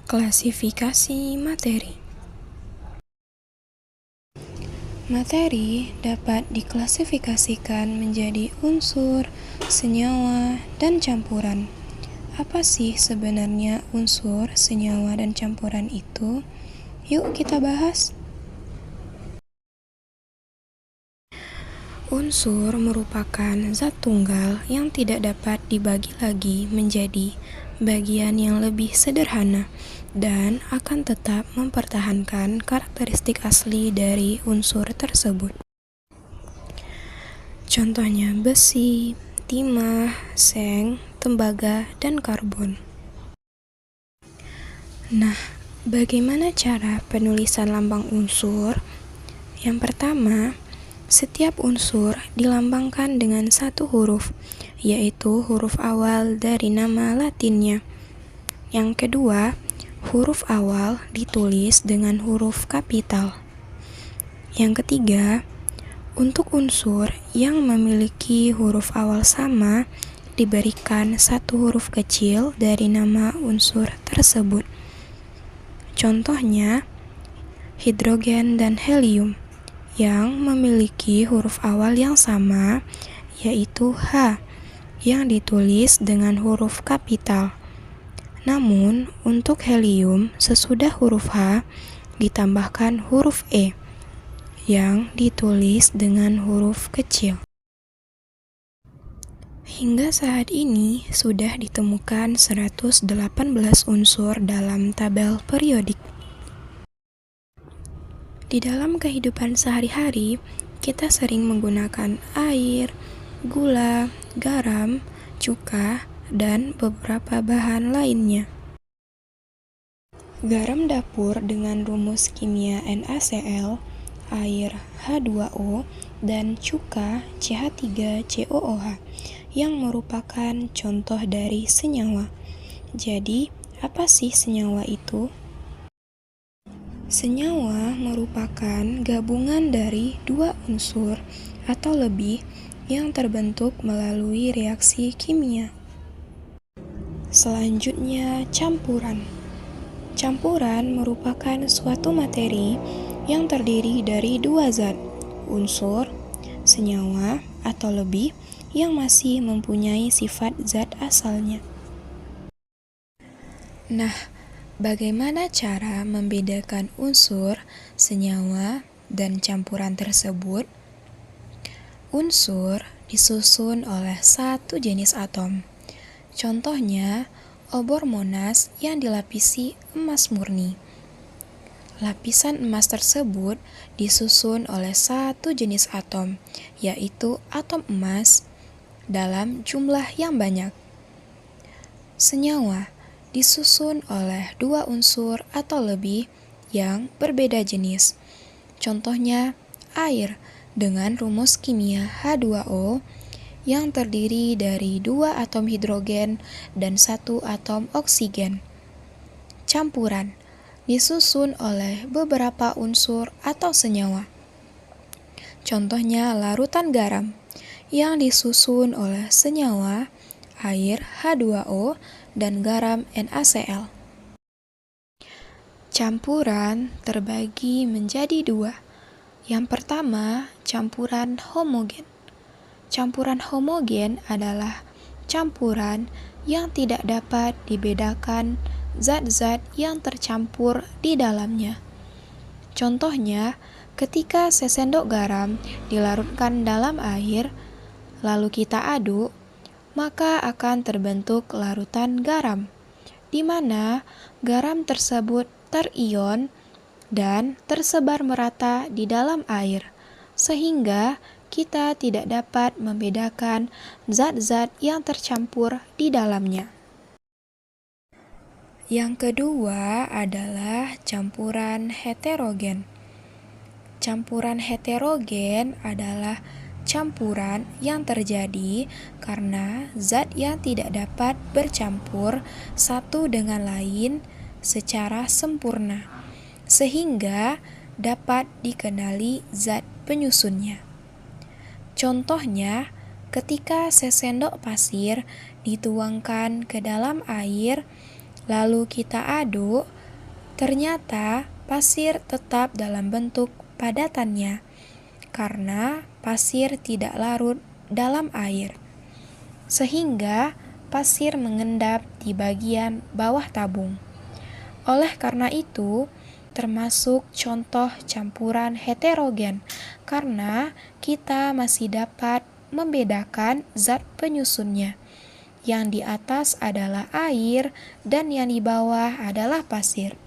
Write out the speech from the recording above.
Klasifikasi materi. Materi dapat diklasifikasikan menjadi unsur, senyawa, dan campuran. Apa sih sebenarnya unsur, senyawa, dan campuran itu? Yuk kita bahas. Unsur merupakan zat tunggal yang tidak dapat dibagi lagi menjadi bagian yang lebih sederhana dan akan tetap mempertahankan karakteristik asli dari unsur tersebut. Contohnya besi, timah, seng, tembaga, dan karbon. Nah, bagaimana cara penulisan lambang unsur? Yang pertama, setiap unsur dilambangkan dengan satu huruf, yaitu huruf awal dari nama latinnya. Yang kedua, huruf awal ditulis dengan huruf kapital. Yang ketiga, untuk unsur yang memiliki huruf awal sama, diberikan satu huruf kecil dari nama unsur tersebut. Contohnya, hidrogen dan helium yang memiliki huruf awal yang sama, yaitu H, yang ditulis dengan huruf kapital. Namun, untuk helium, sesudah huruf H, ditambahkan huruf E, yang ditulis dengan huruf kecil. Hingga saat ini, sudah ditemukan 118 unsur dalam tabel periodik. Di dalam kehidupan sehari-hari, kita sering menggunakan air, gula, garam, cuka, dan beberapa bahan lainnya. Garam dapur dengan rumus kimia NaCl, air H2O, dan cuka CH3COOH yang merupakan contoh dari senyawa. Jadi, apa sih senyawa itu? Senyawa merupakan gabungan dari dua unsur atau lebih yang terbentuk melalui reaksi kimia. Selanjutnya, campuran. Campuran merupakan suatu materi yang terdiri dari dua zat, unsur, senyawa, atau lebih yang masih mempunyai sifat zat asalnya. Nah, bagaimana cara membedakan unsur, senyawa, dan campuran tersebut? Unsur disusun oleh satu jenis atom. Contohnya, obor Monas yang dilapisi emas murni. Lapisan emas tersebut disusun oleh satu jenis atom, yaitu atom emas, dalam jumlah yang banyak. Senyawa disusun oleh dua unsur atau lebih yang berbeda jenis. Contohnya, air dengan rumus kimia H2O yang terdiri dari dua atom hidrogen dan satu atom oksigen. Campuran disusun oleh beberapa unsur atau senyawa. Contohnya, larutan garam yang disusun oleh senyawa air H2O dan garam NaCl. Campuran terbagi menjadi dua. Yang pertama, campuran homogen. Campuran homogen adalah campuran yang tidak dapat dibedakan zat-zat yang tercampur di dalamnya. Contohnya, ketika sesendok garam dilarutkan dalam air, lalu kita aduk, maka akan terbentuk larutan garam, di mana garam tersebut terion dan tersebar merata di dalam air, sehingga kita tidak dapat membedakan zat-zat yang tercampur di dalamnya. Yang kedua adalah campuran heterogen. Campuran heterogen adalah campuran yang terjadi karena zat yang tidak dapat bercampur satu dengan lain secara sempurna, sehingga dapat dikenali zat penyusunnya. Contohnya, ketika sesendok pasir dituangkan ke dalam air, lalu kita aduk, Ternyata pasir tetap dalam bentuk padatannya, karena pasir tidak larut dalam air, sehingga pasir mengendap di bagian bawah tabung. Oleh karena itu, termasuk contoh campuran heterogen, karena kita masih dapat membedakan zat penyusunnya. Yang di atas adalah air dan yang di bawah adalah pasir.